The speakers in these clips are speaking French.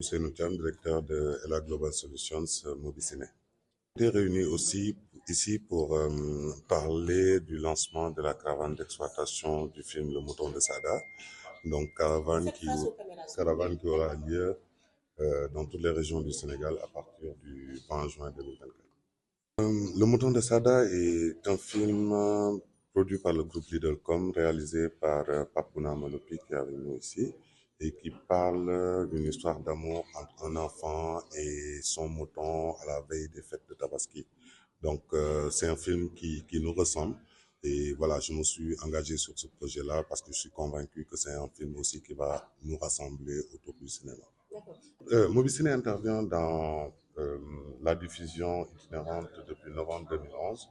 C'est Noutiam, directeur de Ella Global Solutions Mobiciné. On est réunis aussi ici pour parler du lancement de la caravane d'exploitation du film Le Mouton de Sada. Donc caravane qui aura lieu dans toutes les régions du Sénégal à partir du 20 juin 2024. Le Mouton de Sada est un film produit par le groupe Lidlcom, réalisé par Papouna Malopi qui est avec nous ici, et qui parle d'une histoire d'amour entre un enfant et son mouton à la veille des fêtes de Tabaski. Donc c'est un film qui nous ressemble. Et voilà, je me suis engagé sur ce projet-là parce que je suis convaincu que c'est un film aussi qui va nous rassembler autour du cinéma. Mobiciné intervient dans la diffusion itinérante depuis novembre 2011.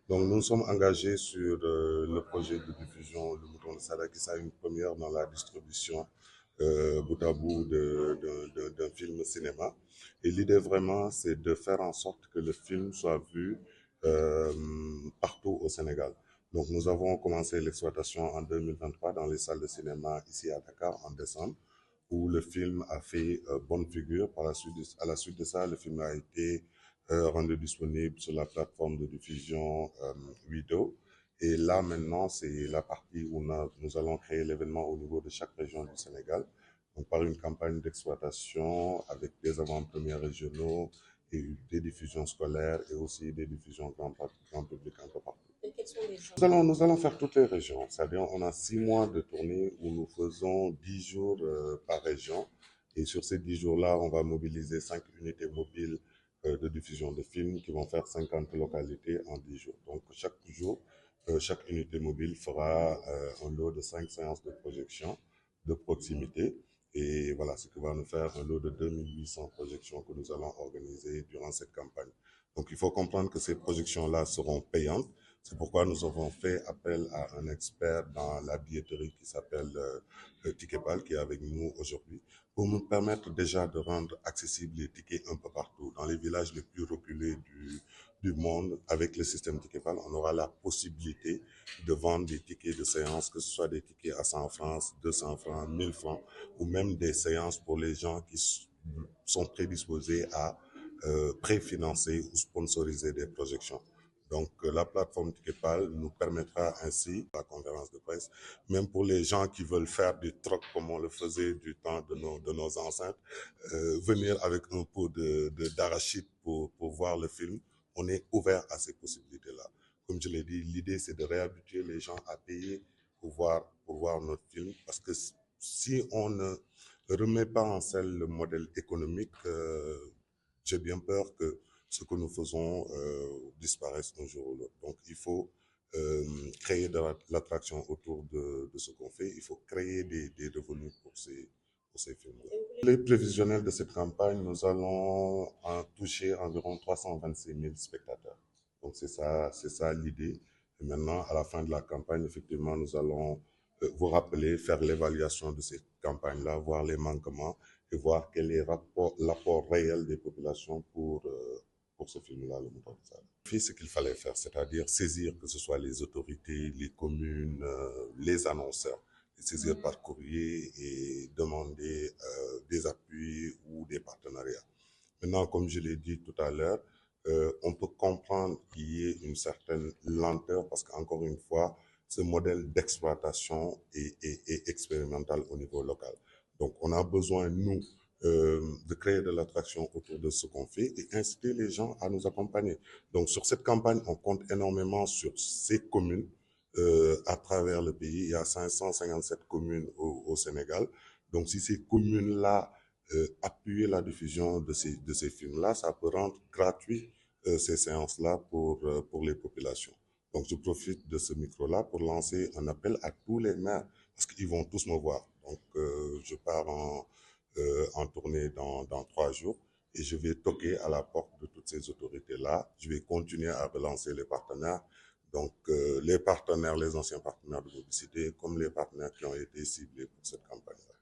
Donc nous nous sommes engagés sur le projet de diffusion Le Mouton de Sada, qui sera une première dans la distribution bout à bout d'un film cinéma. Et l'idée vraiment, c'est de faire en sorte que le film soit vu euh, partout au Sénégal. Donc nous avons commencé l'exploitation en 2023 dans les salles de cinéma ici à Dakar en décembre, où le film a fait bonne figure. À la suite de ça, le film a été rendu disponible sur la plateforme de diffusion Wido. Et là, maintenant, c'est la partie où nous allons créer l'événement au niveau de chaque région du Sénégal. Donc, par une campagne d'exploitation avec des avant-premières régionaux et des diffusions scolaires et aussi des diffusions grand public un peu partout. Nous allons faire toutes les régions. C'est-à-dire, on a 6 mois de tournée où nous faisons 10 jours par région. Et sur ces 10 jours-là, on va mobiliser 5 unités mobiles de diffusion de films qui vont faire 50 localités en 10 jours. Donc, chaque jour, chaque unité mobile fera un lot de 5 séances de projection de proximité. Et voilà, ce qui va nous faire un lot de 2800 projections que nous allons organiser durant cette campagne. Donc, il faut comprendre que ces projections-là seront payantes. C'est pourquoi nous avons fait appel à un expert dans la billetterie qui s'appelle Ticketpal, qui est avec nous aujourd'hui, pour nous permettre déjà de rendre accessibles les tickets un peu partout. Dans les villages les plus reculés du monde, avec le système Ticketpal, on aura la possibilité de vendre des tickets de séance, que ce soit des tickets à 100 francs, 200 francs, 1000 francs, ou même des séances pour les gens qui sont prédisposés à préfinancer ou sponsoriser des projections. Donc, la plateforme Ticketpal nous permettra ainsi, la conférence de presse, même pour les gens qui veulent faire du troc comme on le faisait du temps de nos ancêtres, venir avec un pot d'arachide pour voir le film. On est ouvert à ces possibilités-là. Comme je l'ai dit, l'idée, c'est de réhabituer les gens à payer pour voir notre film, parce que si on ne remet pas en selle le modèle économique, j'ai bien peur que ce que nous faisons disparaisse un jour ou l'autre. Donc, il faut créer de l'attraction autour de ce qu'on fait. Il faut créer des revenus pour ces films-là. Les prévisionnels de cette campagne, nous allons en toucher environ 326 000 spectateurs. Donc, c'est ça l'idée. Et maintenant, à la fin de la campagne, effectivement, nous allons vous rappeler, faire l'évaluation de cette campagne-là, voir les manquements et voir quel est l'apport réel des populations pour ce film-là, Le Mouton de Sada. Puis ce qu'il fallait faire, c'est-à-dire saisir que ce soit les autorités, les communes, les annonceurs, les saisir par courrier et demander des appuis ou des partenariats. Maintenant, comme je l'ai dit tout à l'heure, on peut comprendre qu'il y ait une certaine lenteur parce qu'encore une fois, ce modèle d'exploitation est expérimental au niveau local. Donc, on a besoin, nous, de créer de l'attraction autour de ce qu'on fait et inciter les gens à nous accompagner. Donc, sur cette campagne, on compte énormément sur ces communes à travers le pays. Il y a 557 communes au Sénégal. Donc, si ces communes-là appuyer la diffusion de ces films-là, ça peut rendre gratuit ces séances-là pour les populations. Donc, je profite de ce micro-là pour lancer un appel à tous les maires, parce qu'ils vont tous me voir. Donc, je pars en tournée dans 3 jours et je vais toquer à la porte de toutes ces autorités-là. Je vais continuer à relancer les partenaires. Donc, les partenaires, les anciens partenaires de publicité, comme les partenaires qui ont été ciblés pour cette campagne-là.